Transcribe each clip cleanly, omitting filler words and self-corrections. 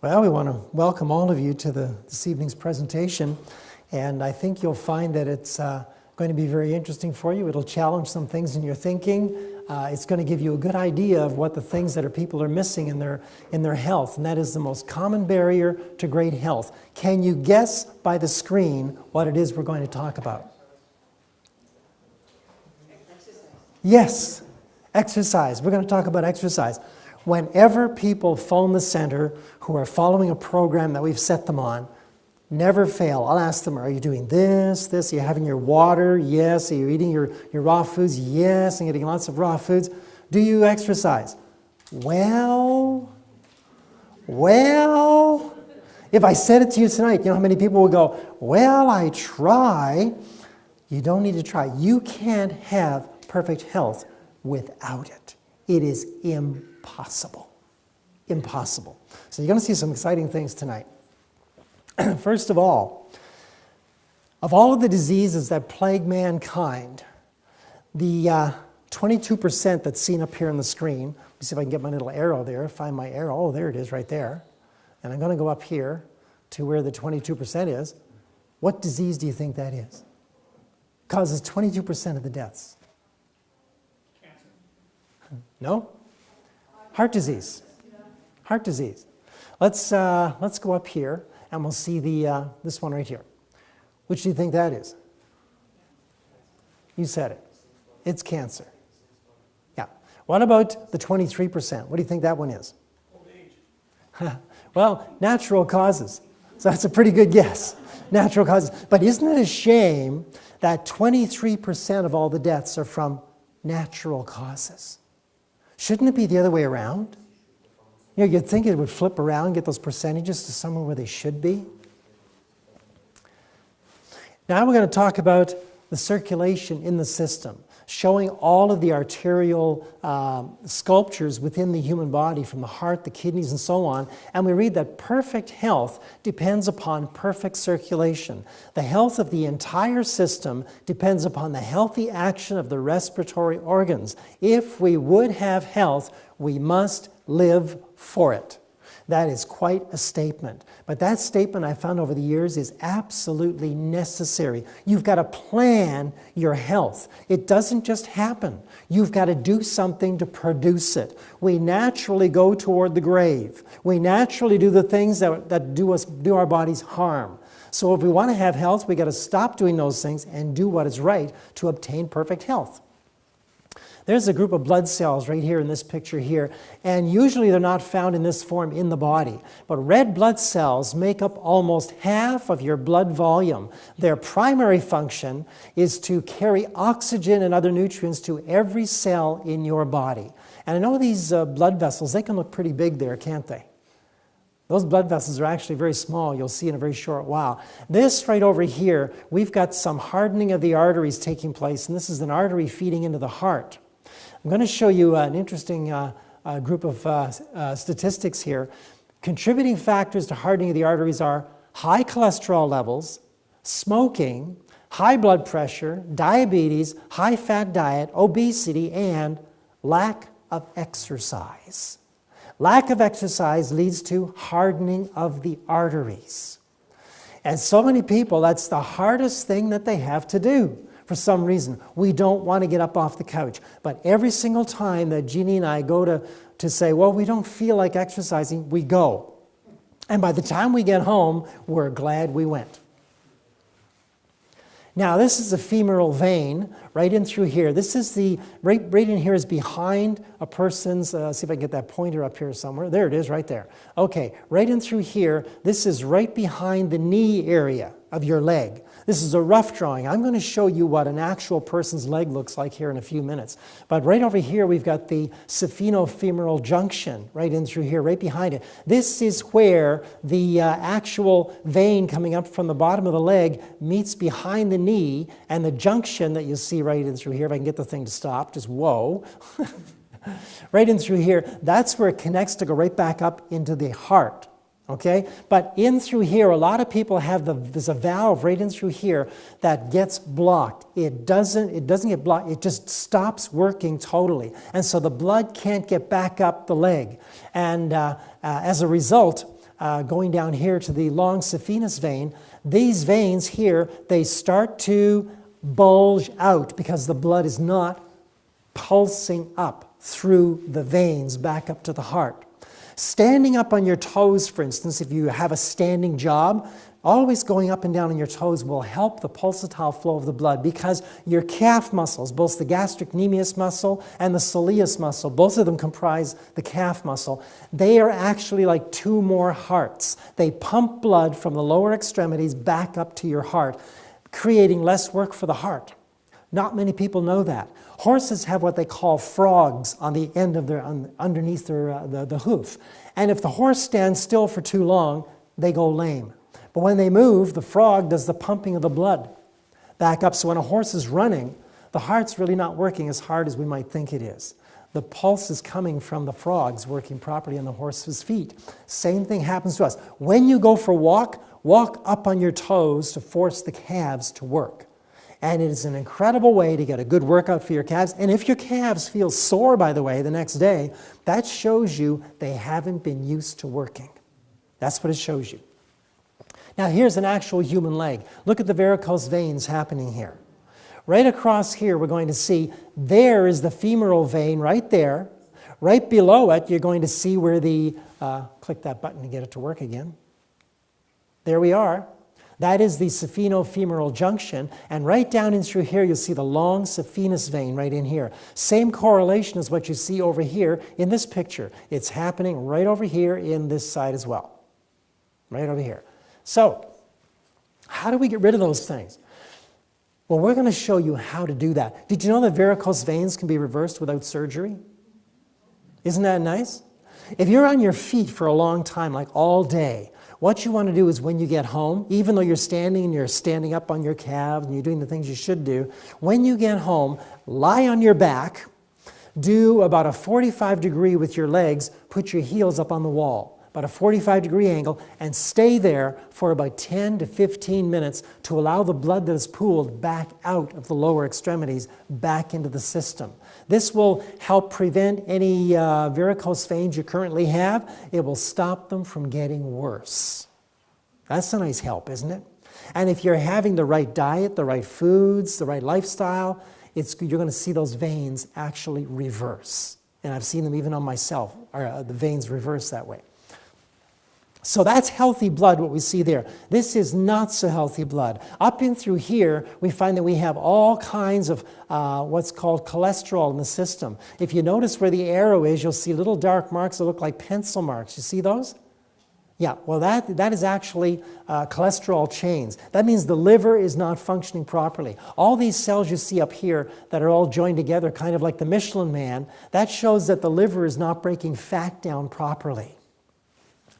Well, we want to welcome all of you to this evening's presentation, and I think you'll find that it's going to be very interesting for you. It'll challenge some things in your thinking. It's going to give you a good idea of what the things that people are missing in their health, and that is the most common barrier to great health. Can you guess by the screen what it is we're going to talk about? Yes, exercise. We're going to talk about exercise. Whenever people phone the center who are following a program that we've set them on, never fail. I'll ask them, are you doing this? Are you having your water? Yes. Are you eating your raw foods? Yes. And getting lots of raw foods. Do you exercise? Well, if I said it to you tonight, you know how many people would go, well, I try. You don't need to try. You can't have perfect health without it. It is impossible. Impossible. So you're going to see some exciting things tonight. First of all of the diseases that plague mankind, the 22% that's seen up here on the screen, let me see if I can get my little arrow there, find my arrow. Oh, there it is right there. And I'm going to go up here to where the 22% is. What disease do you think that is? Causes 22% of the deaths. No? Heart disease. Heart disease. Let's go up here and we'll see this one right here. Which do you think that is? You said it. It's cancer. Yeah. What about the 23%? What do you think that one is? Old age. Well, natural causes. So that's a pretty good guess. Natural causes. But isn't it a shame that 23% of all the deaths are from natural causes? Shouldn't it be the other way around? You know, you'd think it would flip around, get those percentages to somewhere where they should be. Now we're going to talk about the circulation in the system, showing all of the arterial sculptures within the human body, from the heart, the kidneys, and so on. And we read that perfect health depends upon perfect circulation. The health of the entire system depends upon the healthy action of the respiratory organs. If we would have health, we must live for it. That is quite a statement. But that statement I found over the years is absolutely necessary. You've got to plan your health. It doesn't just happen. You've got to do something to produce it. We naturally go toward the grave. We naturally do the things that do our bodies harm. So if we want to have health, we've got to stop doing those things and do what is right to obtain perfect health. There's a group of blood cells right here in this picture here, and usually they're not found in this form in the body. But red blood cells make up almost half of your blood volume. Their primary function is to carry oxygen and other nutrients to every cell in your body. And I know these blood vessels, they can look pretty big there, can't they? Those blood vessels are actually very small. You'll see in a very short while. This right over here, we've got some hardening of the arteries taking place, and this is an artery feeding into the heart. I'm going to show you an interesting group of statistics here. Contributing factors to hardening of the arteries are high cholesterol levels, smoking, high blood pressure, diabetes, high-fat diet, obesity, and lack of exercise. Lack of exercise leads to hardening of the arteries. And so many people, that's the hardest thing that they have to do. For some reason, we don't want to get up off the couch. But every single time that Jeannie and I go to say, well, we don't feel like exercising, we go. And by the time we get home, we're glad we went. Now, this is a femoral vein right in through here. This is right in here is behind a person's, see if I can get that pointer up here somewhere. There it is, right there. Okay, right in through here, this is right behind the knee area of your leg. This is a rough drawing. I'm going to show you what an actual person's leg looks like here in a few minutes. But right over here, we've got the saphenofemoral junction right in through here, right behind it. This is where the actual vein coming up from the bottom of the leg meets behind the knee, and the junction that you see right in through here, if I can get the thing to stop, just whoa, right in through here, that's where it connects to go right back up into the heart. Okay, but in through here, a lot of people have there's a valve right in through here that gets blocked. It doesn't get blocked. It just stops working totally, and so the blood can't get back up the leg. And as a result, going down here to the long saphenous vein, these veins here, they start to bulge out because the blood is not pulsing up through the veins back up to the heart. Standing up on your toes, for instance, if you have a standing job, always going up and down on your toes will help the pulsatile flow of the blood because your calf muscles, both the gastrocnemius muscle and the soleus muscle, both of them comprise the calf muscle, they are actually like two more hearts. They pump blood from the lower extremities back up to your heart, creating less work for the heart. Not many people know that. Horses have what they call frogs on the end of their, underneath their, the hoof. And if the horse stands still for too long, they go lame. But when they move, the frog does the pumping of the blood back up. So when a horse is running, the heart's really not working as hard as we might think it is. The pulse is coming from the frogs working properly on the horse's feet. Same thing happens to us. When you go for a walk, walk up on your toes to force the calves to work. And it is an incredible way to get a good workout for your calves. And if your calves feel sore, by the way, the next day, that shows you they haven't been used to working. That's what it shows you. Now here's an actual human leg. Look at the varicose veins happening here. Right across here we're going to see there is the femoral vein right there. Right below it you're going to see where the, click that button to get it to work again. There we are. That is the saphenofemoral junction, and right down in through here you'll see the long saphenous vein right in here. Same correlation as what you see over here in this picture. It's happening right over here in this side as well. Right over here. So, how do we get rid of those things? Well, we're going to show you how to do that. Did you know that varicose veins can be reversed without surgery? Isn't that nice? If you're on your feet for a long time, like all day, what you want to do is when you get home, even though you're standing and you're standing up on your calves and you're doing the things you should do, when you get home, lie on your back, do about a 45-degree with your legs, put your heels up on the wall, about a 45-degree angle, and stay there for about 10 to 15 minutes to allow the blood that is pooled back out of the lower extremities back into the system. This will help prevent any varicose veins you currently have. It will stop them from getting worse. That's a nice help, isn't it? And if you're having the right diet, the right foods, the right lifestyle, you're going to see those veins actually reverse. And I've seen them even on myself, the veins reverse that way. So that's healthy blood, what we see there. This is not so healthy blood. Up in through here, we find that we have all kinds of what's called cholesterol in the system. If you notice where the arrow is, you'll see little dark marks that look like pencil marks. You see those? Yeah, well that is actually cholesterol chains. That means the liver is not functioning properly. All these cells you see up here that are all joined together, kind of like the Michelin Man, that shows that the liver is not breaking fat down properly.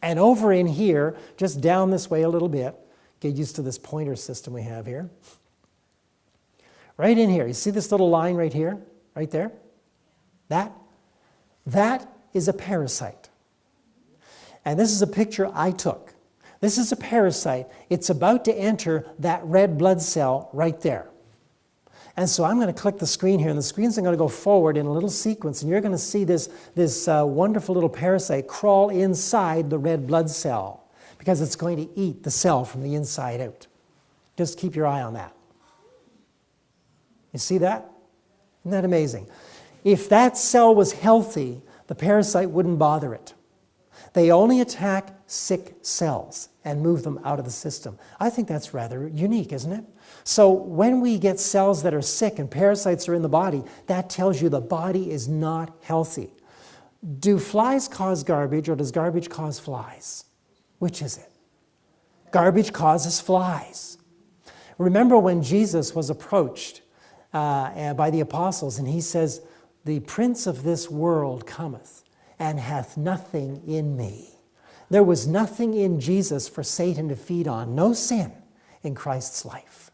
And over in here, just down this way a little bit, get used to this pointer system we have here. Right in here, you see this little line right here, right there? That is a parasite. And this is a picture I took. This is a parasite. It's about to enter that red blood cell right there. And so I'm going to click the screen here, and the screen's going to go forward in a little sequence, and you're going to see this wonderful little parasite crawl inside the red blood cell because it's going to eat the cell from the inside out. Just keep your eye on that. You see that? Isn't that amazing? If that cell was healthy, the parasite wouldn't bother it. They only attack sick cells and move them out of the system. I think that's rather unique, isn't it? So when we get cells that are sick and parasites are in the body, that tells you the body is not healthy. Do flies cause garbage, or does garbage cause flies? Which is it? Garbage causes flies. Remember when Jesus was approached by the apostles, and he says, "The prince of this world cometh, and hath nothing in me." There was nothing in Jesus for Satan to feed on, no sin in Christ's life.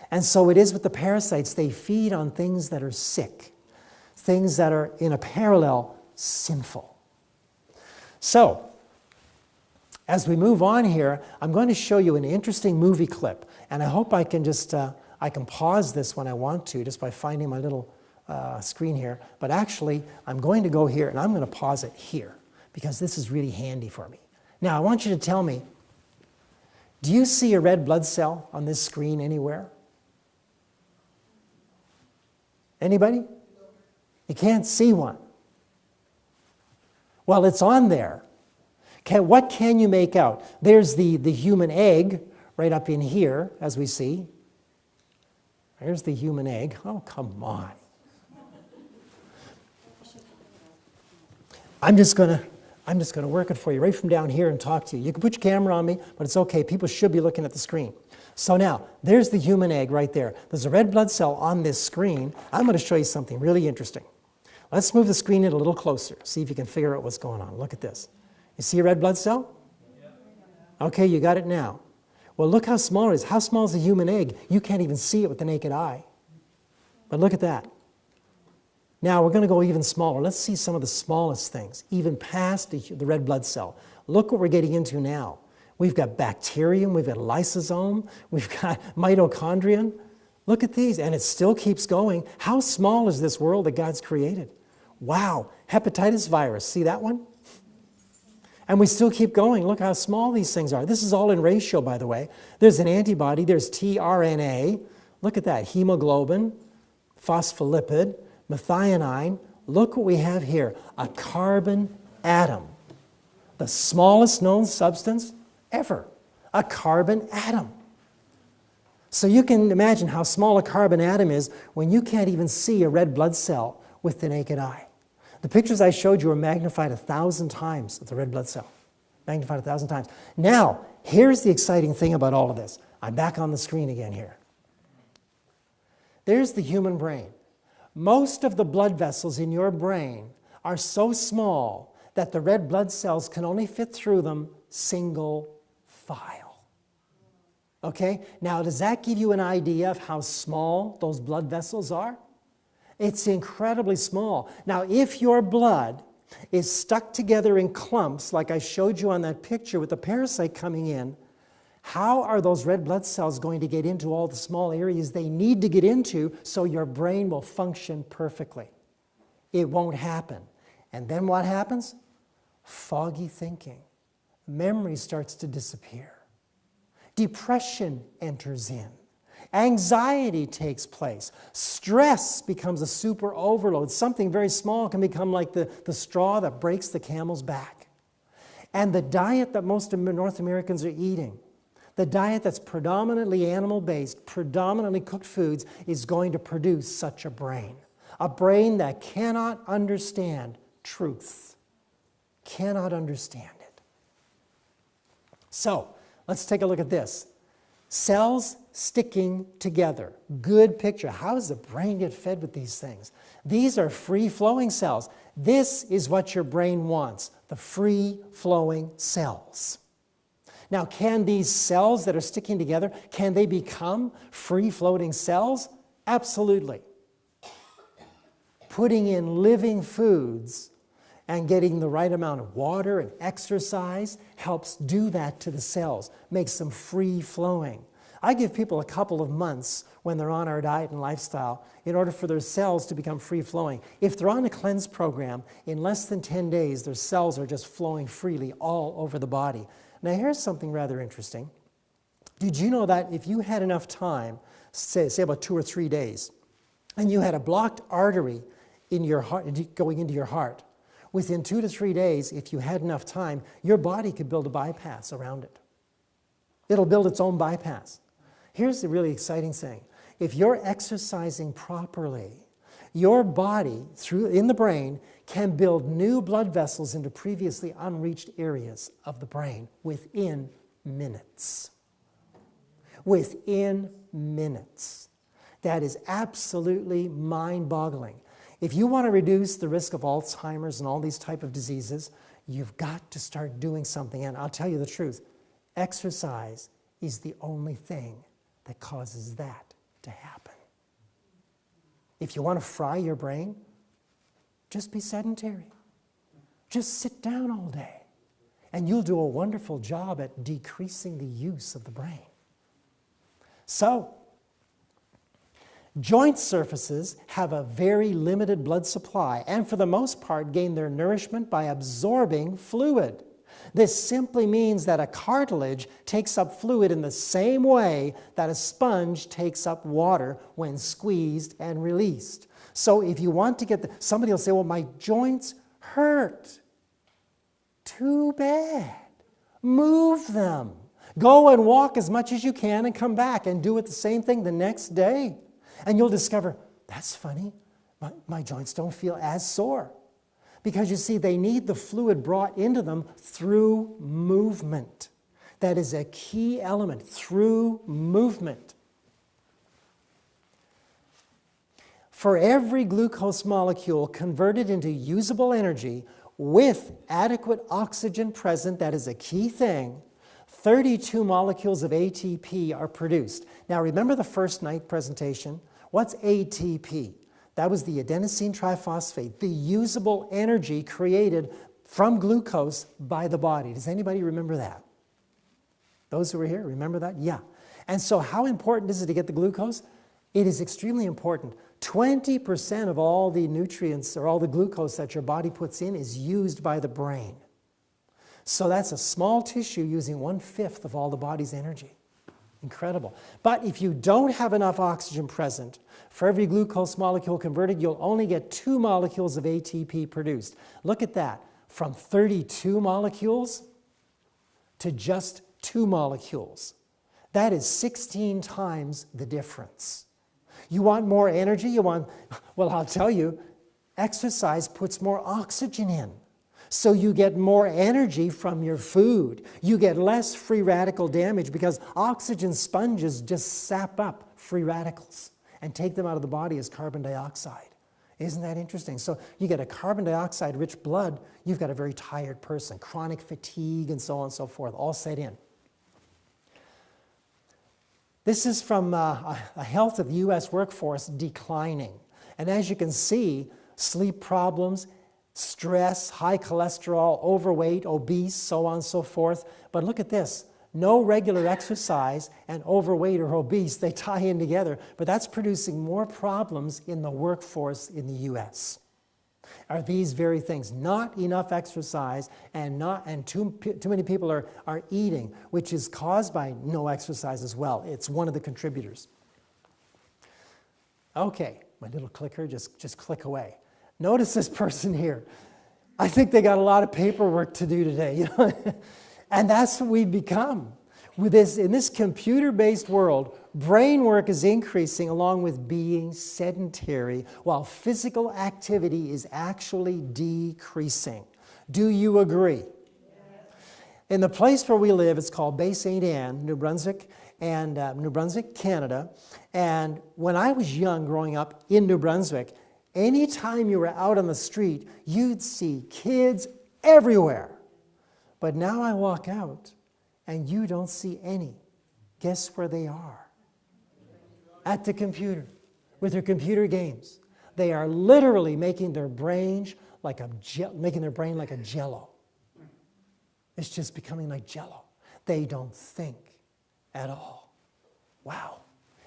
And so it is with the parasites. They feed on things that are sick, things that are in a parallel sinful. So, as we move on here, I'm going to show you an interesting movie clip. And I hope I can just, I can pause this when I want to, just by finding my little screen here. But actually, I'm going to go here, and I'm going to pause it here, because this is really handy for me. Now, I want you to tell me, do you see a red blood cell on this screen anywhere? Anybody? You can't see one. Well, it's on there. Okay, what can you make out? There's the human egg right up in here, as we see. There's the human egg. Oh, come on. I'm just going to work it for you right from down here and talk to you. You can put your camera on me, but it's okay. People should be looking at the screen. So now, there's the human egg right there. There's a red blood cell on this screen. I'm going to show you something really interesting. Let's move the screen in a little closer. See if you can figure out what's going on. Look at this. You see a red blood cell? Okay, you got it now. Well, look how small it is. How small is a human egg? You can't even see it with the naked eye. But look at that. Now, we're going to go even smaller. Let's see some of the smallest things, even past the red blood cell. Look what we're getting into now. We've got bacterium, we've got lysosome, we've got mitochondrion. Look at these, and it still keeps going. How small is this world that God's created? Wow, hepatitis virus, see that one? And we still keep going. Look how small these things are. This is all in ratio, by the way. There's an antibody, there's tRNA. Look at that, hemoglobin, phospholipid, methionine. Look what we have here, a carbon atom. The smallest known substance ever, a carbon atom. So you can imagine how small a carbon atom is when you can't even see a red blood cell with the naked eye. The pictures I showed you are magnified 1,000 times of the red blood cell. Magnified 1,000 times. Now, here's the exciting thing about all of this. I'm back on the screen again here. There's the human brain. Most of the blood vessels in your brain are so small that the red blood cells can only fit through them single file. Okay? Now, does that give you an idea of how small those blood vessels are? It's incredibly small. Now, if your blood is stuck together in clumps, like I showed you on that picture with the parasite coming in, how are those red blood cells going to get into all the small areas they need to get into so your brain will function perfectly? It won't happen. And then what happens? Foggy thinking. Memory starts to disappear. Depression enters in. Anxiety takes place. Stress becomes a super overload. Something very small can become like the straw that breaks the camel's back. And the diet that most of North Americans are eating, the diet that's predominantly animal-based, predominantly cooked foods, is going to produce such a brain. A brain that cannot understand truth. Cannot understand it. So, let's take a look at this. Cells sticking together. Good picture. How does the brain get fed with these things? These are free-flowing cells. This is what your brain wants, the free-flowing cells. Now, can these cells that are sticking together, can they become free-floating cells? Absolutely. Putting in living foods and getting the right amount of water and exercise helps do that to the cells, makes them free-flowing. I give people a couple of months when they're on our diet and lifestyle in order for their cells to become free-flowing. If they're on a cleanse program, in less than 10 days, their cells are just flowing freely all over the body. Now, here's something rather interesting. Did you know that if you had enough time, say about 2 or 3 days, and you had a blocked artery in your heart, going into your heart, within 2 to 3 days, if you had enough time, your body could build a bypass around it. It'll build its own bypass. Here's the really exciting thing. If you're exercising properly, your body, in the brain, can build new blood vessels into previously unreached areas of the brain within minutes. Within minutes. That is absolutely mind-boggling. If you want to reduce the risk of Alzheimer's and all these type of diseases, you've got to start doing something. And I'll tell you the truth, exercise is the only thing that causes that to happen. If you want to fry your brain, just be sedentary. Just sit down all day, and you'll do a wonderful job at decreasing the use of the brain. So, joint surfaces have a very limited blood supply and for the most part gain their nourishment by absorbing fluid. This simply means that a cartilage takes up fluid in the same way that a sponge takes up water when squeezed and released. So if you want to get somebody will say, well, my joints hurt. Too bad. Move them. Go and walk as much as you can and come back and do it the same thing the next day. And you'll discover, that's funny, my joints don't feel as sore. Because you see, they need the fluid brought into them through movement. That is a key element, through movement. For every glucose molecule converted into usable energy with adequate oxygen present, that is a key thing, 32 molecules of ATP are produced. Now remember the first night presentation? What's ATP? That was the adenosine triphosphate, the usable energy created from glucose by the body. Does anybody remember that? Those who were here, remember that? Yeah. And so how important is it to get the glucose? It is extremely important. 20% of all the nutrients or all the glucose that your body puts in is used by the brain. So that's a small tissue using 1/5 of all the body's energy. Incredible. But if you don't have enough oxygen present, for every glucose molecule converted, you'll only get 2 molecules of ATP produced. Look at that. From 32 molecules to just 2 molecules. That is 16 times the difference. You want more energy? Well, I'll tell you, exercise puts more oxygen in. So you get more energy from your food. You get less free radical damage because oxygen sponges just sap up free radicals and take them out of the body as carbon dioxide. Isn't that interesting? So you get a carbon dioxide-rich blood, you've got a very tired person, chronic fatigue and so on and so forth, all set in. This is from a health of the U.S. workforce declining. And as you can see, sleep problems, stress, high cholesterol, overweight, obese, so on and so forth. But look at this. No regular exercise and overweight or obese, they tie in together. But that's producing more problems in the workforce in the U.S. Are these very things. Not enough exercise and too many people are eating, which is caused by no exercise as well. It's one of the contributors. Okay, my little clicker, just click away. Notice this person here. I think they got a lot of paperwork to do today, you know? And that's what we've become. In this computer-based world, brain work is increasing along with being sedentary, while physical activity is actually decreasing. Do you agree? Yes. In the place where we live, it's called Bay St. Anne, New Brunswick, and New Brunswick, Canada. And when I was young, growing up in New Brunswick, anytime you were out on the street, you'd see kids everywhere. But now I walk out, and you don't see any. Guess where they are? At the computer, with their computer games. They are literally making their brain like a jello. It's just becoming like jello. They don't think at all. Wow.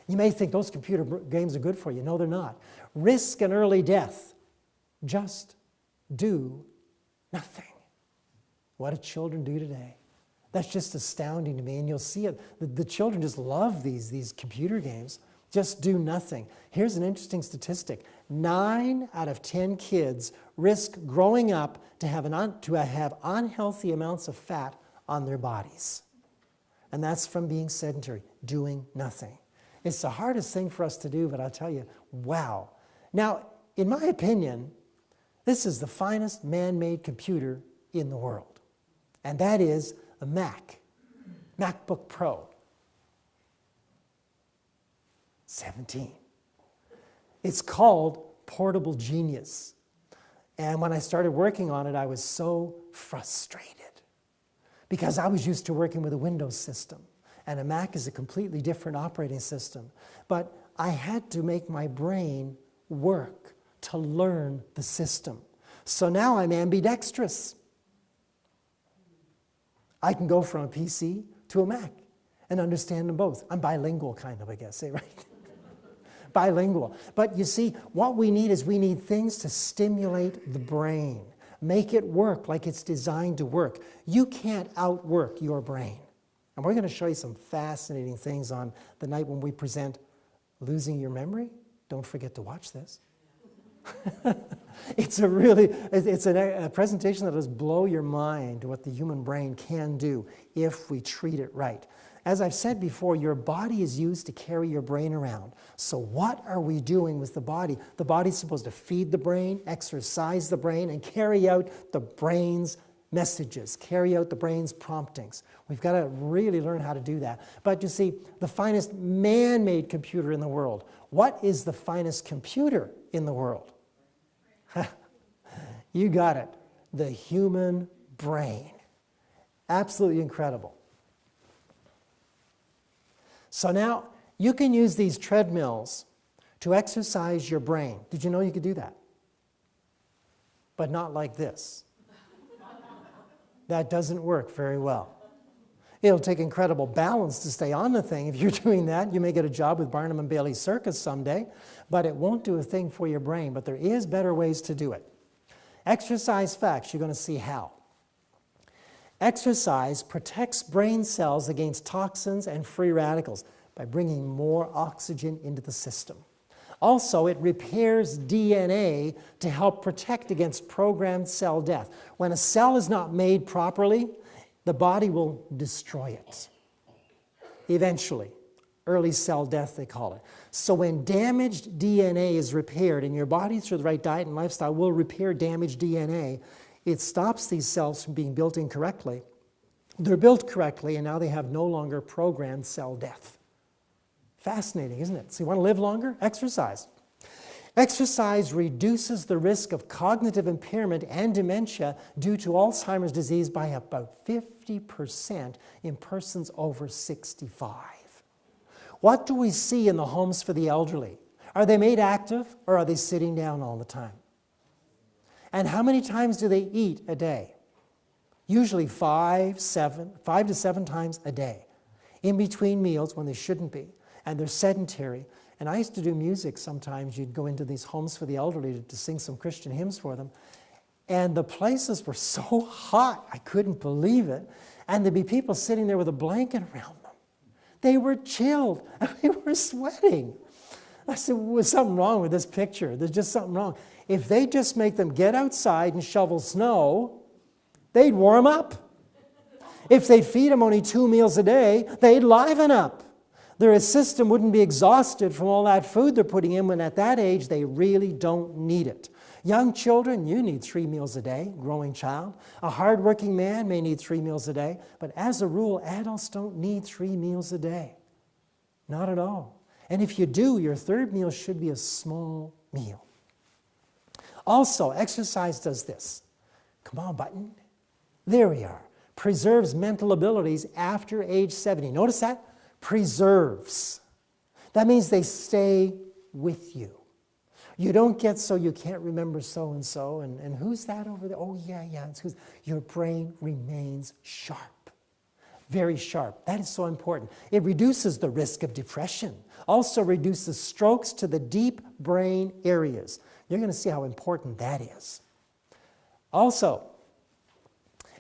You may think those computer games are good for you. No, they're not. Risk an early death. Just do nothing. What do children do today? That's just astounding to me, and you'll see it. The children just love these computer games. Just do nothing. Here's an interesting statistic. 9 out of 10 kids risk growing up to have unhealthy amounts of fat on their bodies. And that's from being sedentary, doing nothing. It's the hardest thing for us to do, but I'll tell you, wow. Now, in my opinion, this is the finest man-made computer in the world. And that is a MacBook Pro 17. It's called Portable Genius. And when I started working on it, I was so frustrated because I was used to working with a Windows system, and a Mac is a completely different operating system. But I had to make my brain work to learn the system. So now I'm ambidextrous. I can go from a PC to a Mac and understand them both. I'm bilingual, kind of, I guess, right? Bilingual. But you see, what we need is we need things to stimulate the brain. Make it work like it's designed to work. You can't outwork your brain. And we're going to show you some fascinating things on the night when we present Losing Your Memory. Don't forget to watch this. It's a presentation that will blow your mind what the human brain can do if we treat it right. As I've said before, your body is used to carry your brain around. So what are we doing with the body? The body's supposed to feed the brain, exercise the brain, and carry out the brain's messages, carry out the brain's promptings. We've got to really learn how to do that. But you see, the finest man-made computer in the world. What is the finest computer in the world? You got it. The human brain. Absolutely incredible. So now you can use these treadmills to exercise your brain. Did you know you could do that? But not like this. That doesn't work very well. It'll take incredible balance to stay on the thing. If you're doing that, you may get a job with Barnum and Bailey Circus someday, but it won't do a thing for your brain. But there is better ways to do it. Exercise facts, you're going to see how. Exercise protects brain cells against toxins and free radicals by bringing more oxygen into the system. Also, it repairs DNA to help protect against programmed cell death. When a cell is not made properly, the body will destroy it. Eventually. Early cell death, they call it. So when damaged DNA is repaired, and your body through the right diet and lifestyle will repair damaged DNA, it stops these cells from being built incorrectly. They're built correctly, and now they have no longer programmed cell death. Fascinating, isn't it? So you want to live longer? Exercise. Exercise reduces the risk of cognitive impairment and dementia due to Alzheimer's disease by about 50% in persons over 65. What do we see in the homes for the elderly? Are they made active, or are they sitting down all the time? And how many times do they eat a day? Usually 5 to 7 times a day, in between meals when they shouldn't be, and they're sedentary. And I used to do music sometimes. You'd go into these homes for the elderly to sing some Christian hymns for them, and the places were so hot, I couldn't believe it, and there'd be people sitting there with a blanket around them. They were chilled, and they were sweating. I said, well, there's something wrong with this picture. There's just something wrong. If they just make them get outside and shovel snow, they'd warm up. If they'd feed them only 2 meals a day, they'd liven up. Their system wouldn't be exhausted from all that food they're putting in when at that age they really don't need it. Young children, you need 3 meals a day, growing child. A hardworking man may need 3 meals a day, but as a rule, adults don't need 3 meals a day. Not at all. And if you do, your third meal should be a small meal. Also, exercise does this. Come on, button. There we are. Preserves mental abilities after age 70. Notice that? Preserves. That means they stay with you. You don't get so you can't remember so-and-so, and who's that over there? Oh, yeah, it's who's. Your brain remains sharp. Very sharp. That is so important. It reduces the risk of depression. Also reduces strokes to the deep brain areas. You're going to see how important that is. Also,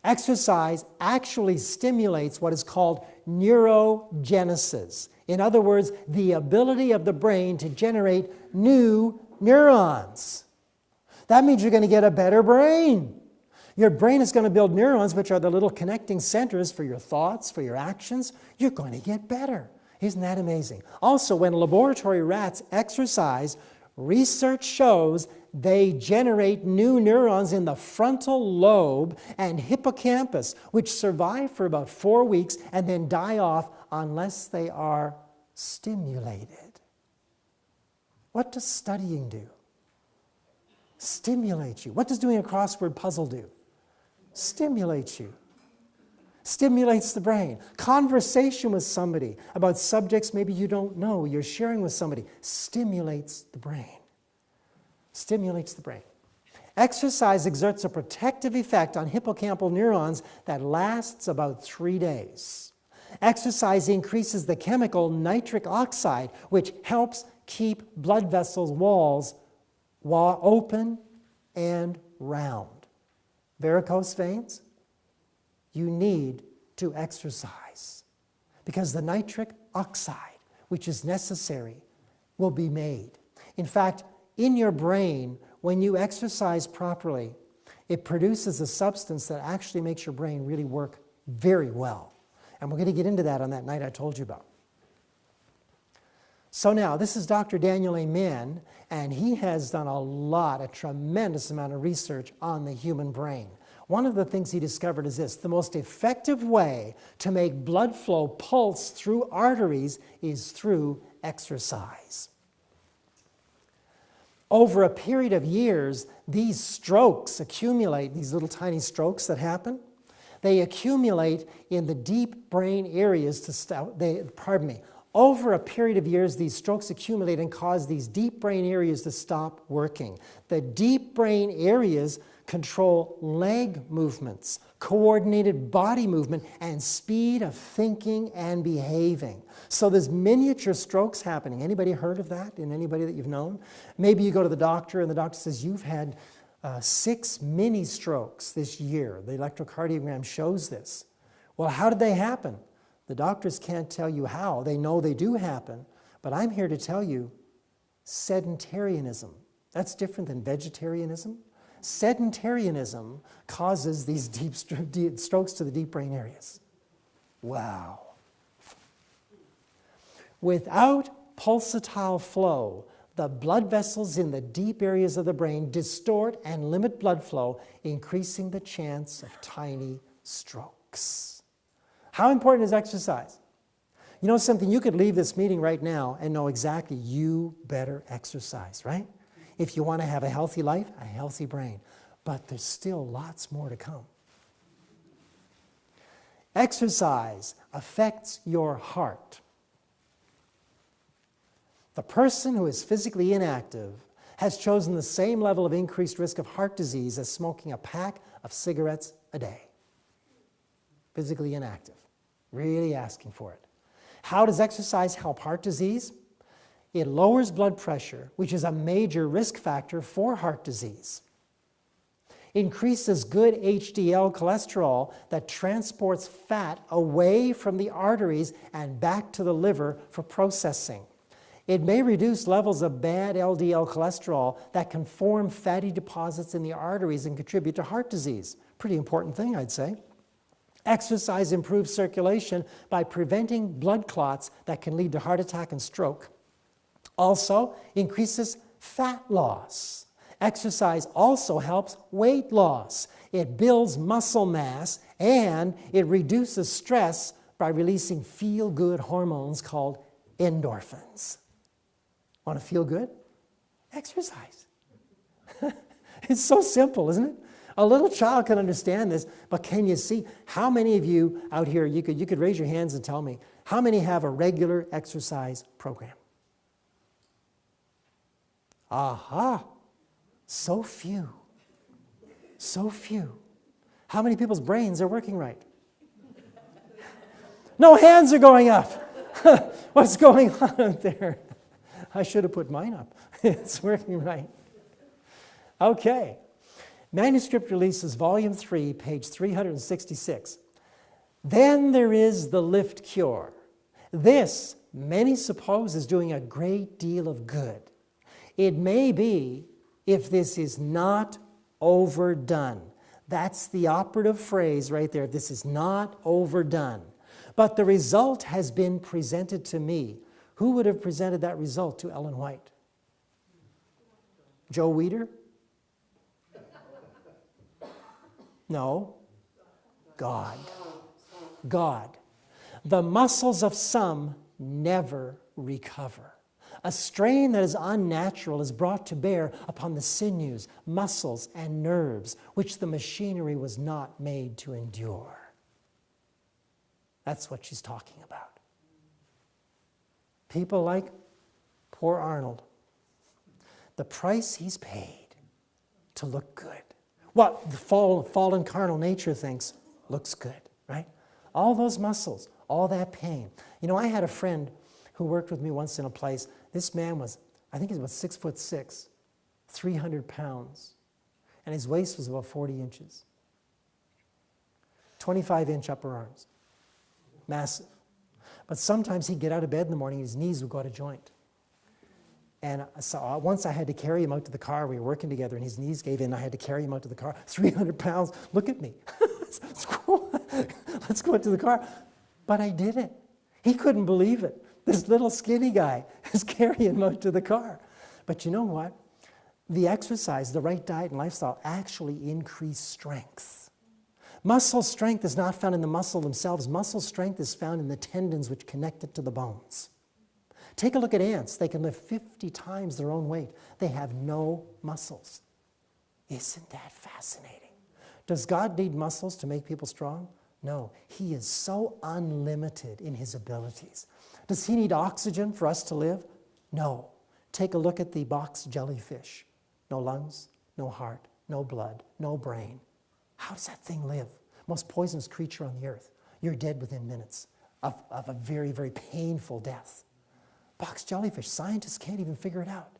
exercise actually stimulates what is called neurogenesis. In other words, the ability of the brain to generate new neurons. That means you're going to get a better brain. Your brain is going to build neurons, which are the little connecting centers for your thoughts, for your actions. You're going to get better. Isn't that amazing? Also, when laboratory rats exercise, research shows they generate new neurons in the frontal lobe and hippocampus, which survive for about 4 weeks and then die off unless they are stimulated. What does studying do? Stimulates you. What does doing a crossword puzzle do? Stimulates you. Stimulates the brain. Conversation with somebody about subjects maybe you don't know, you're sharing with somebody, stimulates the brain. Stimulates the brain. Exercise exerts a protective effect on hippocampal neurons that lasts about 3 days. Exercise increases the chemical nitric oxide, which helps keep blood vessels walls open and round. varicose veins, you need to exercise because the nitric oxide, which is necessary, will be made. In fact, in your brain, when you exercise properly, it produces a substance that actually makes your brain really work very well. And we're going to get into that on that night I told you about. So now, this is Dr. Daniel Amen, and he has done a tremendous amount of research on the human brain. One of the things he discovered is this: the most effective way to make blood flow pulse through arteries is through exercise. Over a period of years, these strokes accumulate, these little tiny strokes that happen, they accumulate in the deep brain areas Over a period of years, these strokes accumulate and cause these deep brain areas to stop working. The deep brain areas control leg movements, coordinated body movement, and speed of thinking and behaving. So there's miniature strokes happening. Anybody heard of that in anybody that you've known? Maybe you go to the doctor and the doctor says, you've had 6 mini strokes this year. The electrocardiogram shows this. Well, how did they happen? The doctors can't tell you how. They know they do happen. But I'm here to tell you, sedentarianism. That's different than vegetarianism. Sedentarianism causes these deep strokes to the deep brain areas. Wow. Without pulsatile flow, the blood vessels in the deep areas of the brain distort and limit blood flow, increasing the chance of tiny strokes. How important is exercise? You know something? You could leave this meeting right now and know exactly you better exercise, right? If you want to have a healthy life, a healthy brain. But there's still lots more to come. Exercise affects your heart. The person who is physically inactive has chosen the same level of increased risk of heart disease as smoking a pack of cigarettes a day. Physically inactive. Really asking for it. How does exercise help heart disease? It lowers blood pressure, which is a major risk factor for heart disease. Increases good HDL cholesterol that transports fat away from the arteries and back to the liver for processing. It may reduce levels of bad LDL cholesterol that can form fatty deposits in the arteries and contribute to heart disease. Pretty important thing, I'd say. Exercise improves circulation by preventing blood clots that can lead to heart attack and stroke. Also, increases fat loss. Exercise also helps weight loss. It builds muscle mass and it reduces stress by releasing feel-good hormones called endorphins. Want to feel good? Exercise. It's so simple, isn't it? A little child can understand this, but can you see how many of you out here, you could raise your hands and tell me, how many have a regular exercise program? Aha! So few. So few. How many people's brains are working right? No hands are going up. What's going on out there? I should have put mine up. It's working right. Okay. Manuscript Releases, Volume 3, page 366. Then there is the lift cure. This, many suppose, is doing a great deal of good. It may be if this is not overdone. That's the operative phrase right there. This is not overdone. But the result has been presented to me. Who would have presented that result to Ellen White? Joe Weider? No. God. God. The muscles of some never recover. A strain that is unnatural is brought to bear upon the sinews, muscles, and nerves, which the machinery was not made to endure. That's what she's talking about. People like poor Arnold. The price he's paid to look good. What the fallen carnal nature thinks looks good, right? All those muscles, all that pain. You know, I had a friend who worked with me once in a place. This man was, I think he was about 6'6", 300 pounds, and his waist was about 40 inches. 25-inch upper arms. Massive. But sometimes he'd get out of bed in the morning, his knees would go out of joint. And so once I had to carry him out to the car. We were working together, and his knees gave in. I had to carry him out to the car. 300 pounds. Look at me. Let's go out to the car. But I did it. He couldn't believe it. This little skinny guy is carrying him out to the car. But you know what? The exercise, the right diet and lifestyle actually increase strength. Muscle strength is not found in the muscle themselves. Muscle strength is found in the tendons which connect it to the bones. Take a look at ants. They can lift 50 times their own weight. They have no muscles. Isn't that fascinating? Does God need muscles to make people strong? No. He is so unlimited in his abilities. Does he need oxygen for us to live? No. Take a look at the box jellyfish. No lungs, no heart, no blood, no brain. How does that thing live? Most poisonous creature on the earth. You're dead within minutes of a very, very painful death. Box jellyfish, scientists can't even figure it out.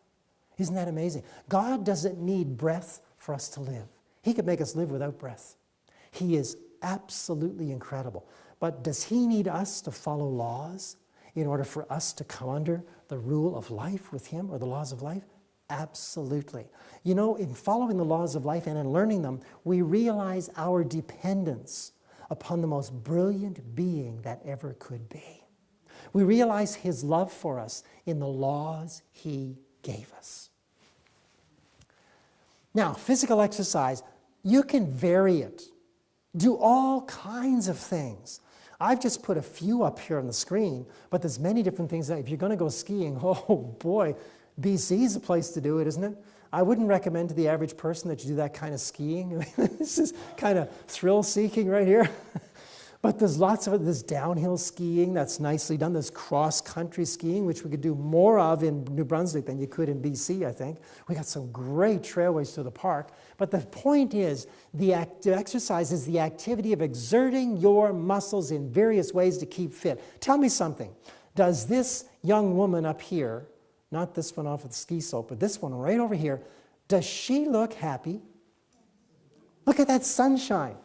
Isn't that amazing? God doesn't need breath for us to live. He could make us live without breath. He is absolutely incredible. But does he need us to follow laws in order for us to come under the rule of life with him, or the laws of life? Absolutely. You know, in following the laws of life and in learning them, we realize our dependence upon the most brilliant being that ever could be. We realize his love for us in the laws he gave us. Now, physical exercise, you can vary it. Do all kinds of things. I've just put a few up here on the screen, but there's many different things. If you're going to go skiing, oh boy, BC is a place to do it, isn't it? I wouldn't recommend to the average person that you do that kind of skiing. This is kind of thrill-seeking right here. But there's lots of it. There's downhill skiing that's nicely done. There's cross-country skiing, which we could do more of in New Brunswick than you could in BC, I think. We got some great trailways to the park. But the point is, the exercise is the activity of exerting your muscles in various ways to keep fit. Tell me something. Does this young woman up here, not this one off at the ski slope, but this one right over here, does she look happy? Look at that sunshine.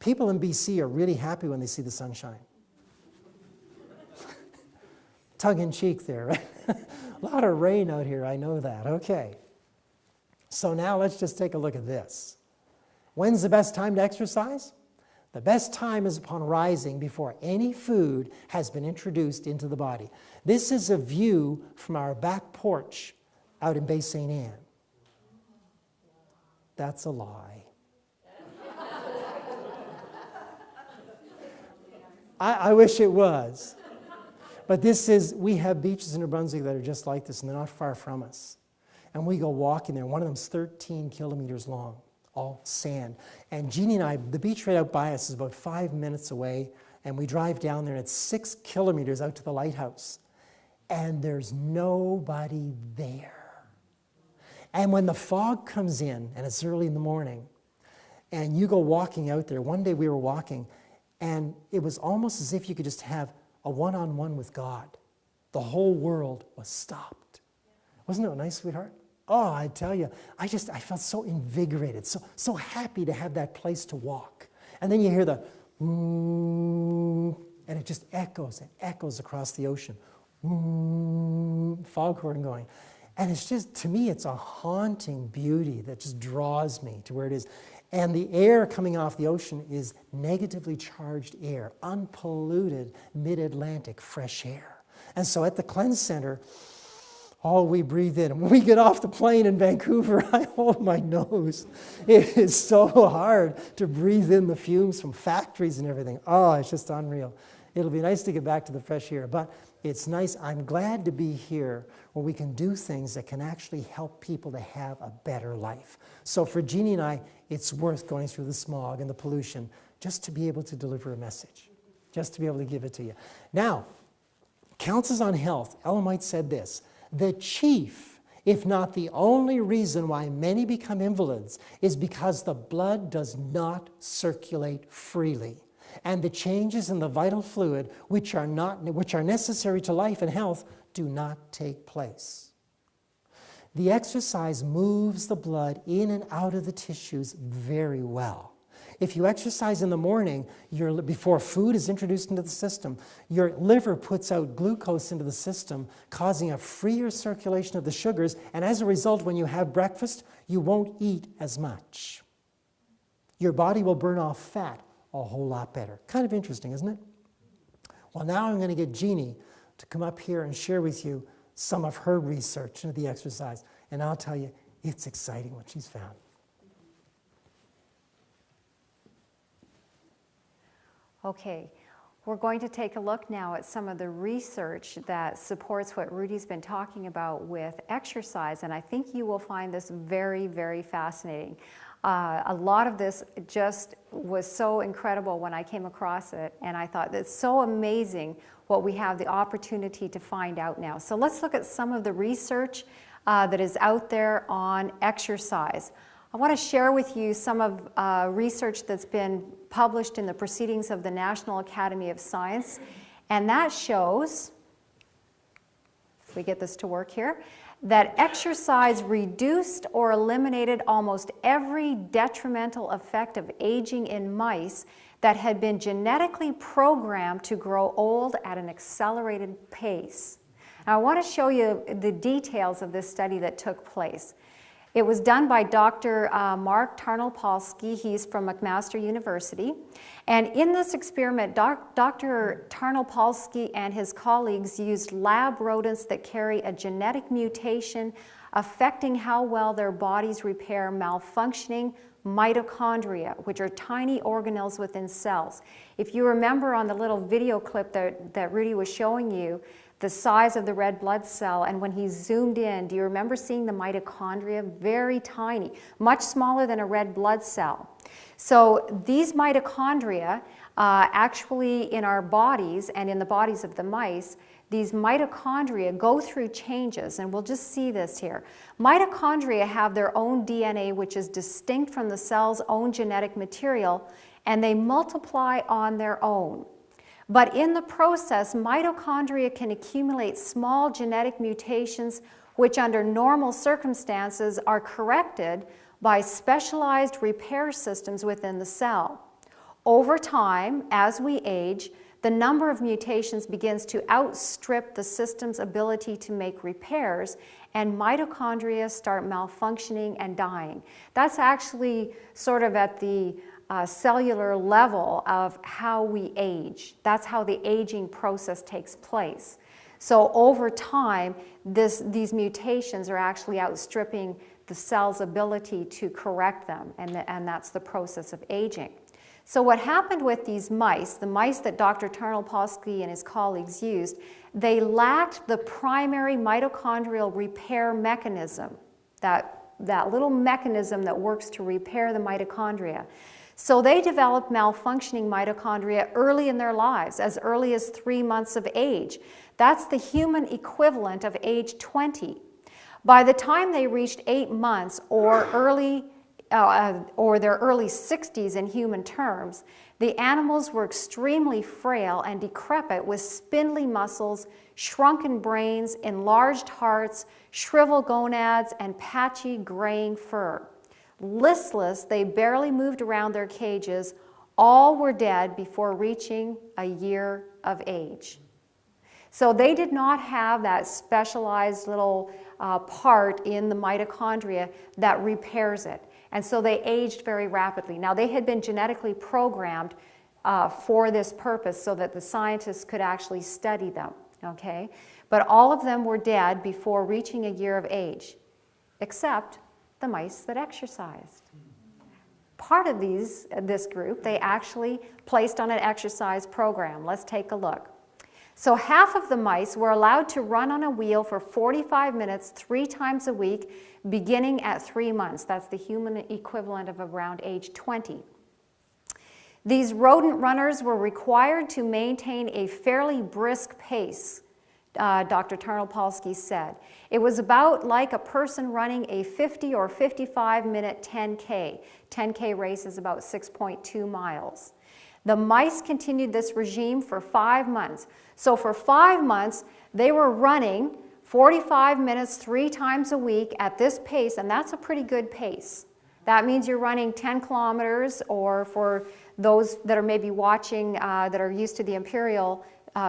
People in BC are really happy when they see the sunshine. Tongue in cheek there, right? A lot of rain out here, I know that. Okay. So now let's just take a look at this. When's the best time to exercise? The best time is upon rising before any food has been introduced into the body. This is a view from our back porch out in Bay St. Anne. That's a lie. I wish it was. But we have beaches in New Brunswick that are just like this, and they're not far from us. And we go walking there. One of them's 13 kilometers long, all sand. And Jeannie and I, the beach right out by us is about 5 minutes away, and we drive down there, and it's 6 kilometers out to the lighthouse. And there's nobody there. And when the fog comes in, and it's early in the morning, and you go walking out there, one day we were walking, and it was almost as if you could just have a one-on-one with God. The whole world was stopped. Wasn't it nice, sweetheart? Oh, I tell you, I felt so invigorated, so happy to have that place to walk. And then you hear the and it just echoes across the ocean. Foghorn going. And it's just, to me, it's a haunting beauty that just draws me to where it is. And the air coming off the ocean is negatively charged air, unpolluted mid-Atlantic fresh air. And so at the Cleanse Center, all we breathe in. And when we get off the plane in Vancouver, I hold my nose. It is so hard to breathe in the fumes from factories and everything. Oh, it's just unreal. It'll be nice to get back to the fresh air. But it's nice. I'm glad to be here where we can do things that can actually help people to have a better life. So for Jeannie and I, it's worth going through the smog and the pollution just to be able to deliver a message, just to be able to give it to you. Now, Counsels on Health, Ellen White said this: the chief, if not the only reason why many become invalids is because the blood does not circulate freely. And the changes in the vital fluid, which are necessary to life and health, do not take place. The exercise moves the blood in and out of the tissues very well. If you exercise in the morning, before food is introduced into the system, your liver puts out glucose into the system, causing a freer circulation of the sugars, and as a result, when you have breakfast, you won't eat as much. Your body will burn off fat a whole lot better. Kind of interesting, isn't it? Well, now I'm going to get Jeannie to come up here and share with you some of her research into the exercise, and I'll tell you, it's exciting what she's found. Okay, we're going to take a look now at some of the research that supports what Rudy's been talking about with exercise, and I think you will find this very, very fascinating. A lot of this just was so incredible when I came across it, and I thought it's so amazing what we have the opportunity to find out now. So let's look at some of the research that is out there on exercise. I want to share with you some of research that's been published in the Proceedings of the National Academy of Science, and that shows, if we get this to work here, that exercise reduced or eliminated almost every detrimental effect of aging in mice that had been genetically programmed to grow old at an accelerated pace. Now, I want to show you the details of this study that took place. It was done by Dr. Mark Tarnopolsky. He's from McMaster University. And in this experiment, Dr. Tarnopolsky and his colleagues used lab rodents that carry a genetic mutation affecting how well their bodies repair malfunctioning mitochondria, which are tiny organelles within cells. If you remember on the little video clip that Rudy was showing you, the size of the red blood cell, and when he zoomed in, do you remember seeing the mitochondria? Very tiny, much smaller than a red blood cell. So these mitochondria, actually in our bodies and in the bodies of the mice, these mitochondria go through changes, and we'll just see this here. Mitochondria have their own DNA, which is distinct from the cell's own genetic material, and they multiply on their own. But in the process, mitochondria can accumulate small genetic mutations which under normal circumstances are corrected by specialized repair systems within the cell. Over time, as we age, the number of mutations begins to outstrip the system's ability to make repairs, and mitochondria start malfunctioning and dying. That's actually sort of at the cellular level of how we age. That's how the aging process takes place. So over time, these mutations are actually outstripping the cell's ability to correct them, and that's the process of aging. So what happened with these mice, the mice that Dr. Tarnopolsky and his colleagues used, they lacked the primary mitochondrial repair mechanism, that little mechanism that works to repair the mitochondria. So they developed malfunctioning mitochondria early in their lives, as early as 3 months of age. That's the human equivalent of age 20. By the time they reached 8 months or their early 60s in human terms, the animals were extremely frail and decrepit with spindly muscles, shrunken brains, enlarged hearts, shriveled gonads, and patchy graying fur. Listless, they barely moved around their cages. All were dead before reaching a year of age. So they did not have that specialized little part in the mitochondria that repairs it. And so they aged very rapidly. Now, they had been genetically programmed for this purpose so that the scientists could actually study them, okay? But all of them were dead before reaching a year of age, except the mice that exercised. Part of this group, they actually placed on an exercise program. Let's take a look. So half of the mice were allowed to run on a wheel for 45 minutes 3 times a week, beginning at 3 months. That's the human equivalent of around age 20. These rodent runners were required to maintain a fairly brisk pace, Dr. Tarnopolsky said. It was about like a person running a 50 or 55-minute 10K. 10K race is about 6.2 miles. The mice continued this regime for 5 months. So for 5 months, they were running 45 minutes 3 times a week at this pace, and that's a pretty good pace. That means you're running 10 kilometers, or for those that are maybe watching that are used to the imperial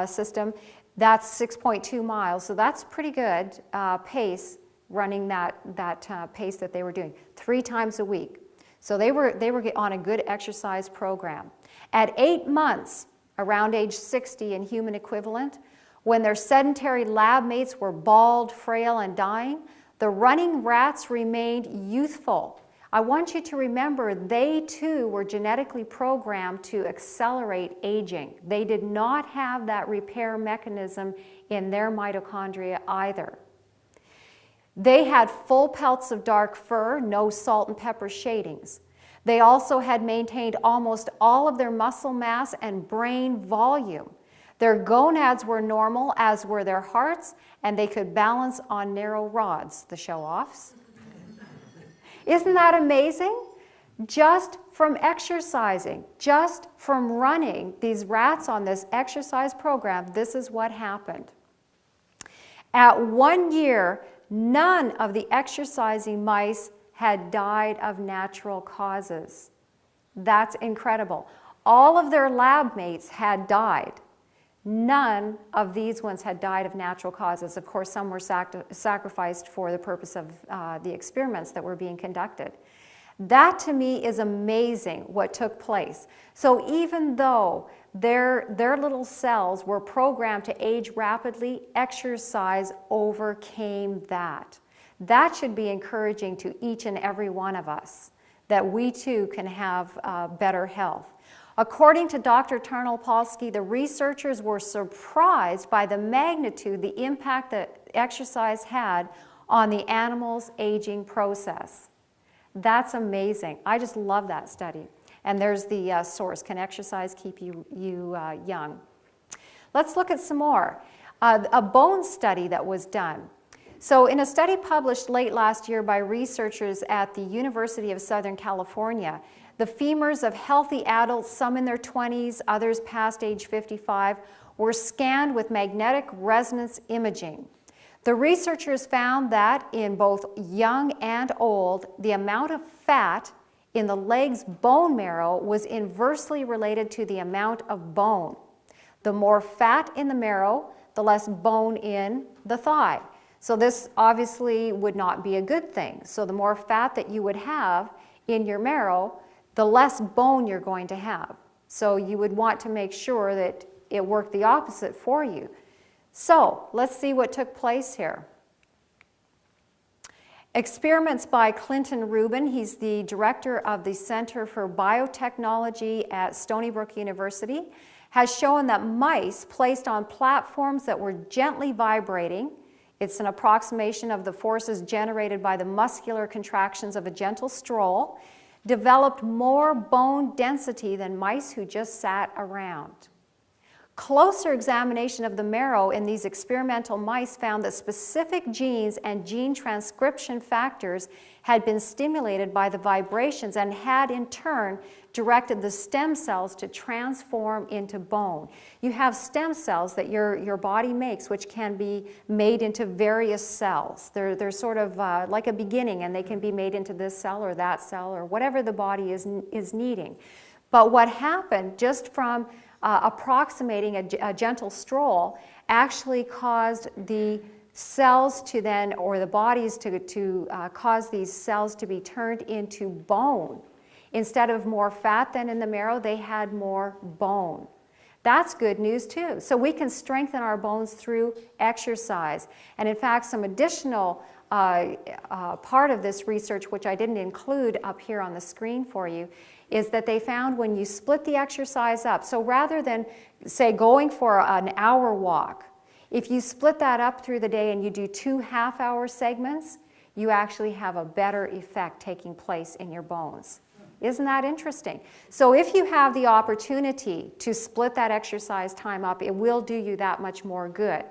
system, that's 6.2 miles. So that's pretty good pace, running that pace that they were doing 3 times a week. So they were on a good exercise program. At 8 months, around age 60 in human equivalent, when their sedentary lab mates were bald, frail, and dying, the running rats remained youthful. I want you to remember they too were genetically programmed to accelerate aging. They did not have that repair mechanism in their mitochondria either. They had full pelts of dark fur, no salt and pepper shadings. They also had maintained almost all of their muscle mass and brain volume. Their gonads were normal, as were their hearts, and they could balance on narrow rods, the show-offs. Isn't that amazing? Just from exercising, just from running these rats on this exercise program, this is what happened. At 1 year, none of the exercising mice had died of natural causes. That's incredible. All of their lab mates had died. None of these ones had died of natural causes. Of course, some were sacrificed for the purpose of the experiments that were being conducted. That to me is amazing what took place. So even though their little cells were programmed to age rapidly, exercise overcame that. That should be encouraging to each and every one of us, that we too can have better health. According to Dr. Tarnopolsky, the researchers were surprised by the magnitude, the impact that exercise had on the animal's aging process. That's amazing. I just love that study. And there's the source, Can Exercise Keep You Young? Let's look at some more. A bone study that was done. So in a study published late last year by researchers at the University of Southern California, the femurs of healthy adults, some in their 20s, others past age 55, were scanned with magnetic resonance imaging. The researchers found that in both young and old, the amount of fat in the leg's bone marrow was inversely related to the amount of bone. The more fat in the marrow, the less bone in the thigh. So this obviously would not be a good thing. So the more fat that you would have in your marrow, the less bone you're going to have. So you would want to make sure that it worked the opposite for you. So let's see what took place here. Experiments by Clinton Rubin, he's the director of the Center for Biotechnology at Stony Brook University, has shown that mice placed on platforms that were gently vibrating, it's an approximation of the forces generated by the muscular contractions of a gentle stroll, developed more bone density than mice who just sat around. Closer examination of the marrow in these experimental mice found that specific genes and gene transcription factors had been stimulated by the vibrations and had in turn directed the stem cells to transform into bone. You have stem cells that your body makes, which can be made into various cells. They're sort of like a beginning, and they can be made into this cell or that cell or whatever the body is needing. But what happened just from approximating a gentle stroll actually caused the cells to then, or the bodies to cause these cells to be turned into bone. Instead of more fat than in the marrow, they had more bone. That's good news too. So we can strengthen our bones through exercise. And in fact, some additional part of this research, which I didn't include up here on the screen for you, is that they found when you split the exercise up, so rather than, say, going for an hour walk, if you split that up through the day and you do 2 half-hour segments, you actually have a better effect taking place in your bones. Isn't that interesting? So if you have the opportunity to split that exercise time up, it will do you that much more good.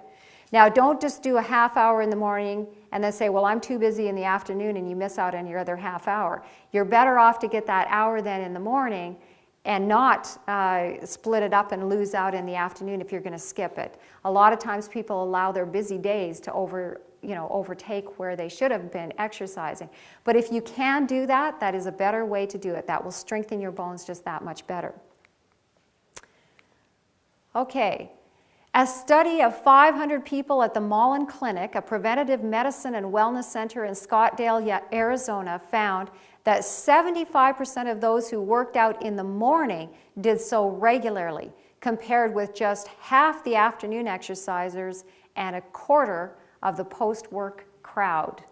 Now, don't just do a half hour in the morning and then say, well, I'm too busy in the afternoon, and you miss out on your other half hour. You're better off to get that hour then in the morning and not split it up and lose out in the afternoon if you're going to skip it. A lot of times people allow their busy days to overtake where they should have been exercising. But if you can do that, that is a better way to do it. That will strengthen your bones just that much better. Okay. A study of 500 people at the Mullen Clinic, a preventative medicine and wellness center in Scottsdale, Arizona, found that 75% of those who worked out in the morning did so regularly, compared with just half the afternoon exercisers and a quarter of the post-work crowd.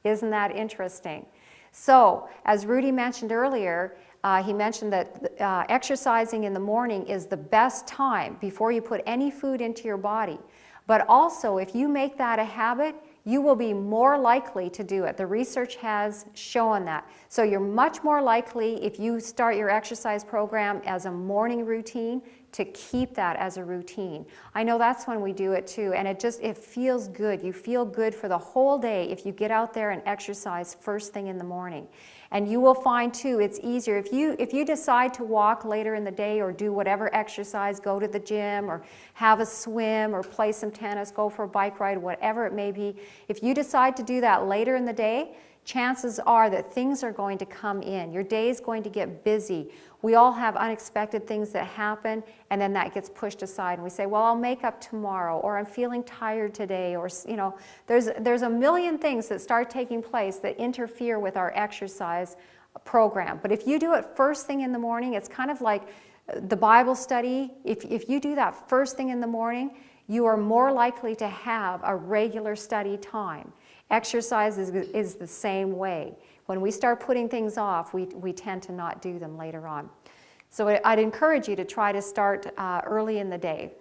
Isn't that interesting? So, as Rudy mentioned earlier, he mentioned that exercising in the morning is the best time before you put any food into your body. But also, if you make that a habit, you will be more likely to do it. The research has shown that. So you're much more likely, if you start your exercise program as a morning routine, to keep that as a routine. I know that's when we do it too, and it feels good. You feel good for the whole day if you get out there and exercise first thing in the morning. And you will find too, it's easier if you decide to walk later in the day or do whatever exercise, go to the gym or have a swim or play some tennis, go for a bike ride, whatever it may be. If you decide to do that later in the day, chances are that things are going to come in. Your day is going to get busy. We all have unexpected things that happen, and then that gets pushed aside, and we say, well, I'll make up tomorrow, or I'm feeling tired today, or there's a million things that start taking place that interfere with our exercise program. But if you do it first thing in the morning, it's kind of like the Bible study. If you do that first thing in the morning, you are more likely to have a regular study time. Exercise is the same way. When we start putting things off, we tend to not do them later on. So I'd encourage you to try to start early in the day.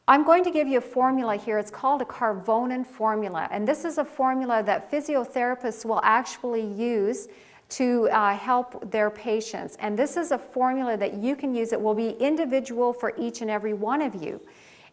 I'm going to give you a formula here. It's called a Carvonen formula. And this is a formula that physiotherapists will actually use to help their patients. And this is a formula that you can use. It will be individual for each and every one of you.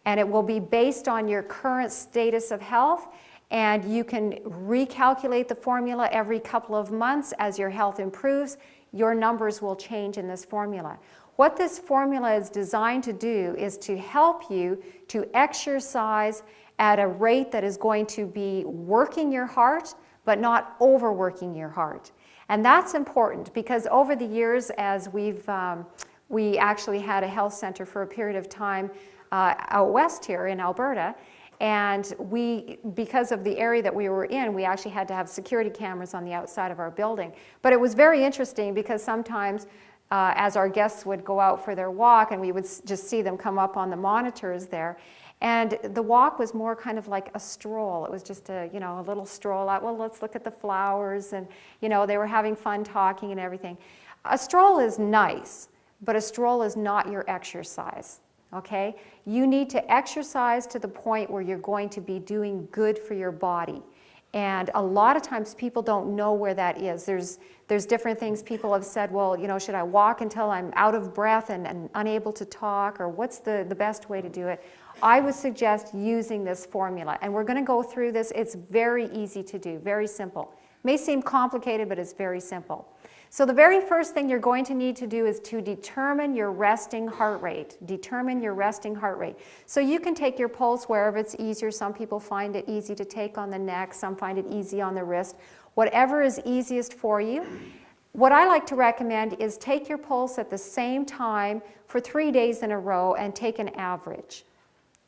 And it will be based on your current status of health. And you can recalculate the formula every couple of months as your health improves. Your numbers will change in this formula. What this formula is designed to do is to help you to exercise at a rate that is going to be working your heart, but not overworking your heart. And that's important because over the years, as we actually had a health center for a period of time out west here in Alberta. And because of the area that we were in, we actually had to have security cameras on the outside of our building. But it was very interesting because sometimes as our guests would go out for their walk and we would just see them come up on the monitors there. And the walk was more kind of like a stroll. It was just a little stroll out. Well, let's look at the flowers, and they were having fun talking and everything. A stroll is nice, but a stroll is not your exercise. Okay? You need to exercise to the point where you're going to be doing good for your body. And a lot of times people don't know where that is. There's different things people have said, well, should I walk until I'm out of breath and unable to talk, or what's the best way to do it? I would suggest using this formula. And we're going to go through this. It's very easy to do, very simple. It may seem complicated, but it's very simple. So the very first thing you're going to need to do is to determine your resting heart rate. Determine your resting heart rate. So you can take your pulse wherever it's easier. Some people find it easy to take on the neck. Some find it easy on the wrist. Whatever is easiest for you. What I like to recommend is take your pulse at the same time for 3 days in a row and take an average.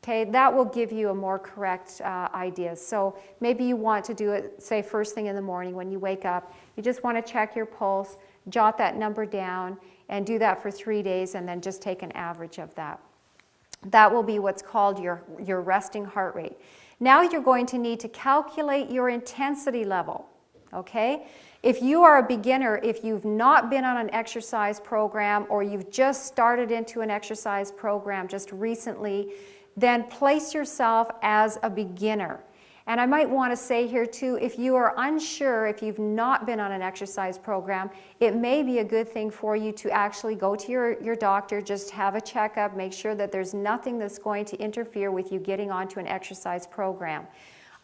Okay, that will give you a more correct idea. So maybe you want to do it, say, first thing in the morning when you wake up. You just want to check your pulse, jot that number down, and do that for 3 days, and then just take an average of that. That will be what's called your resting heart rate. Now you're going to need to calculate your intensity level. Okay? If you are a beginner, if you've not been on an exercise program, or you've just started into an exercise program just recently, then place yourself as a beginner. And I might want to say here too, if you are unsure, if you've not been on an exercise program, it may be a good thing for you to actually go to your doctor, just have a checkup, make sure that there's nothing that's going to interfere with you getting onto an exercise program.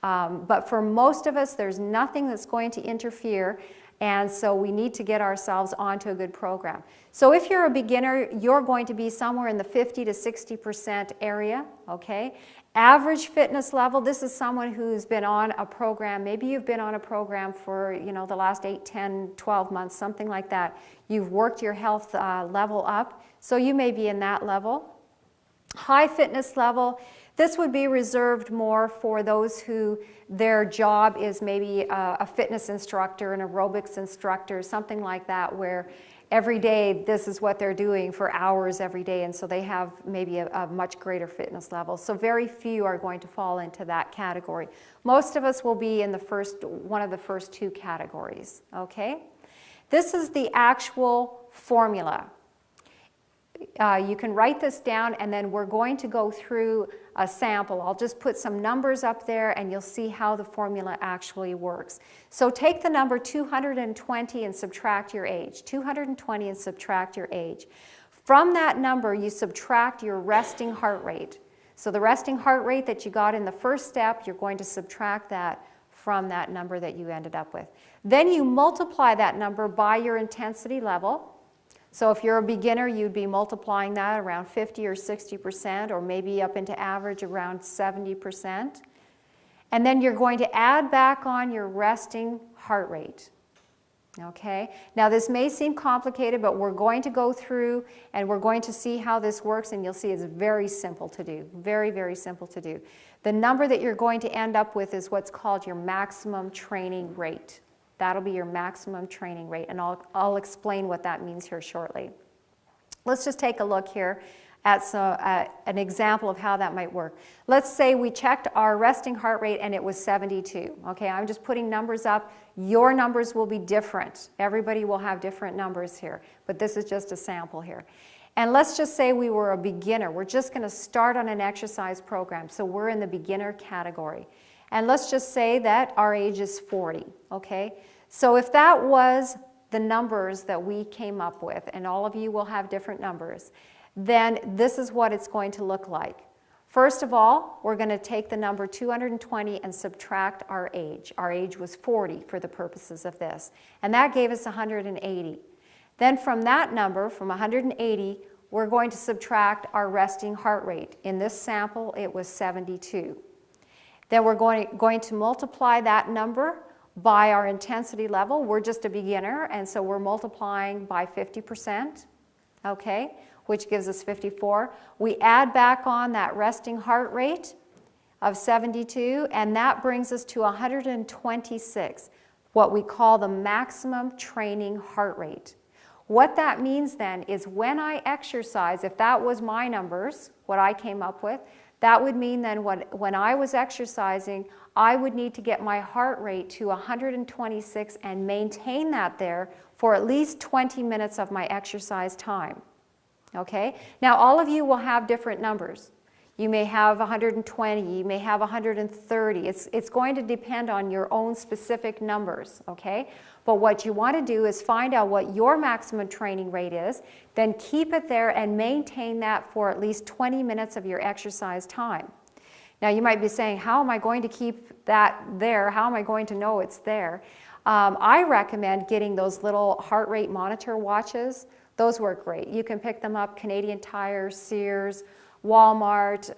But for most of us, there's nothing that's going to interfere. And so we need to get ourselves onto a good program. So if you're a beginner, you're going to be somewhere in the 50 to 60% area, okay? Average fitness level, this is someone who's been on a program. Maybe you've been on a program for, you know, the last 8, 10, 12 months, something like that. You've worked your health level up, so you may be in that level. High fitness level, this would be reserved more for those who their job is maybe a fitness instructor, an aerobics instructor, something like that, where every day this is what they're doing for hours every day, and so they have maybe a much greater fitness level. So very few are going to fall into that category. Most of us will be in one of the first two categories, okay? This is the actual formula. You can write this down, and then we're going to go through a sample. I'll just put some numbers up there and you'll see how the formula actually works. So take the number 220 and subtract your age. 220 and subtract your age. From that number, you subtract your resting heart rate. So the resting heart rate that you got in the first step, you're going to subtract that from that number that you ended up with. Then you multiply that number by your intensity level. So if you're a beginner, you'd be multiplying that around 50 or 60%, or maybe up into average around 70%. And then you're going to add back on your resting heart rate. Okay? Now this may seem complicated, but we're going to go through and we're going to see how this works, and you'll see it's very simple to do. Very, very simple to do. The number that you're going to end up with is what's called your maximum training rate. That'll be your maximum training rate, and I'll explain what that means here shortly. Let's just take a look here at an example of how that might work. Let's say we checked our resting heart rate and it was 72. Okay, I'm just putting numbers up. Your numbers will be different. Everybody will have different numbers here, but this is just a sample here. And let's just say we were a beginner. We're just going to start on an exercise program, so we're in the beginner category. And let's just say that our age is 40, okay? So if that was the numbers that we came up with, and all of you will have different numbers, then this is what it's going to look like. First of all, we're going to take the number 220 and subtract our age. Our age was 40 for the purposes of this, and that gave us 180. Then from that number, from 180, we're going to subtract our resting heart rate. In this sample, it was 72. Then we're going to multiply that number by our intensity level. We're just a beginner, and so we're multiplying by 50%, okay, which gives us 54. We add back on that resting heart rate of 72, and that brings us to 126, what we call the maximum training heart rate. What that means then is when I exercise, if that was my numbers, what I came up with, that would mean then when I was exercising, I would need to get my heart rate to 126 and maintain that there for at least 20 minutes of my exercise time. Okay? Now all of you will have different numbers. You may have 120, you may have 130. It's going to depend on your own specific numbers, okay? But what you want to do is find out what your maximum training rate is, then keep it there and maintain that for at least 20 minutes of your exercise time. Now you might be saying, how am I going to keep that there? How am I going to know it's there? I recommend getting those little heart rate monitor watches. Those work great. You can pick them up, Canadian Tire, Sears, Walmart,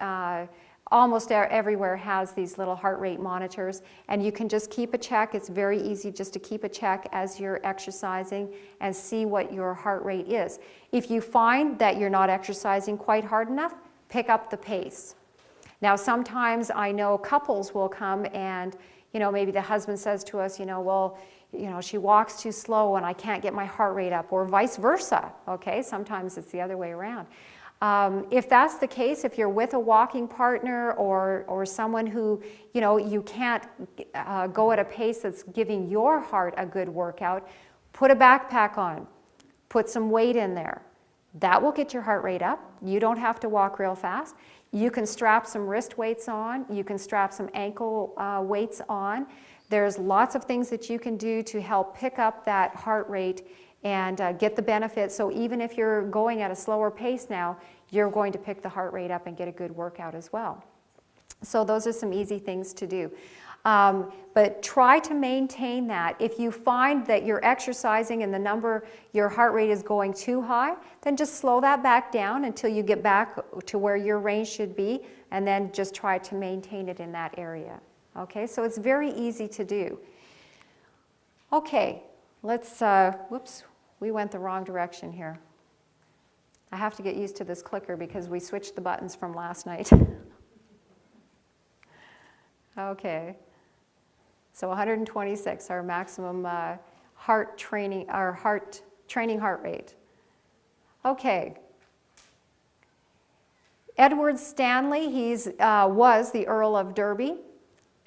almost everywhere has these little heart rate monitors, and you can just keep a check. It's very easy just to keep a check as you're exercising and see what your heart rate is. If you find that you're not exercising quite hard enough, pick up the pace. Now sometimes I know couples will come and, you know, maybe the husband says to us, you know, well, you know, she walks too slow and I can't get my heart rate up, or vice versa, okay? Sometimes it's the other way around. If that's the case, if you're with a walking partner or someone who, you know, you can't go at a pace that's giving your heart a good workout, put a backpack on, put some weight in there. That will get your heart rate up. You don't have to walk real fast. You can strap some wrist weights on. You can strap some ankle weights on. There's lots of things that you can do to help pick up that heart rate and get the benefit. So even if you're going at a slower pace now, you're going to pick the heart rate up and get a good workout as well. So those are some easy things to do. But try to maintain that. If you find that you're exercising and your heart rate is going too high, then just slow that back down until you get back to where your range should be, and then just try to maintain it in that area. Okay, so it's very easy to do. Okay, let's, whoops, we went the wrong direction here. I have to get used to this clicker because we switched the buttons from last night. Okay. So 126, our maximum heart training heart rate. Okay. Edward Stanley, he was the Earl of Derby,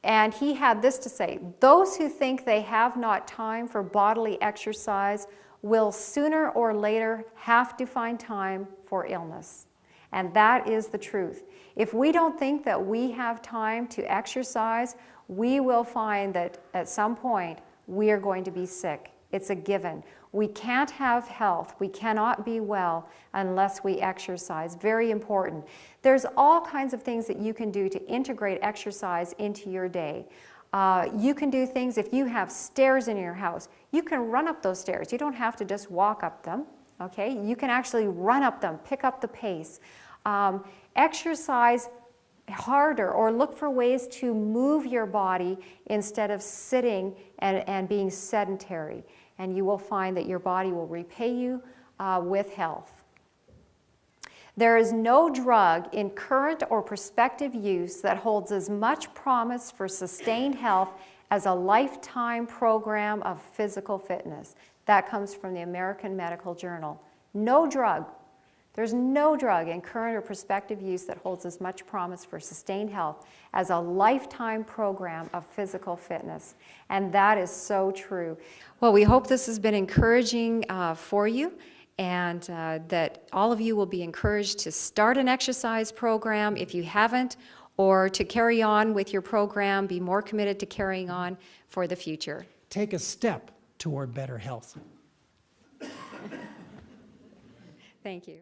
and he had this to say: those who think they have not time for bodily exercise will sooner or later have to find time for illness. And that is the truth. If we don't think that we have time to exercise, we will find that at some point we are going to be sick. It's a given. We can't have health, we cannot be well unless we exercise. Very important. There's all kinds of things that you can do to integrate exercise into your day. You can do things if you have stairs in your house. You can run up those stairs. You don't have to just walk up them. Okay? You can actually run up them, pick up the pace. Exercise harder, or look for ways to move your body instead of sitting and being sedentary. And you will find that your body will repay you with health. There is no drug in current or prospective use that holds as much promise for sustained health as a lifetime program of physical fitness. That comes from the American Medical Journal. No drug. There's no drug in current or prospective use that holds as much promise for sustained health as a lifetime program of physical fitness. And that is so true. Well, we hope this has been encouraging for you, and that all of you will be encouraged to start an exercise program if you haven't, or to carry on with your program, be more committed to carrying on for the future. Take a step toward better health. Thank you.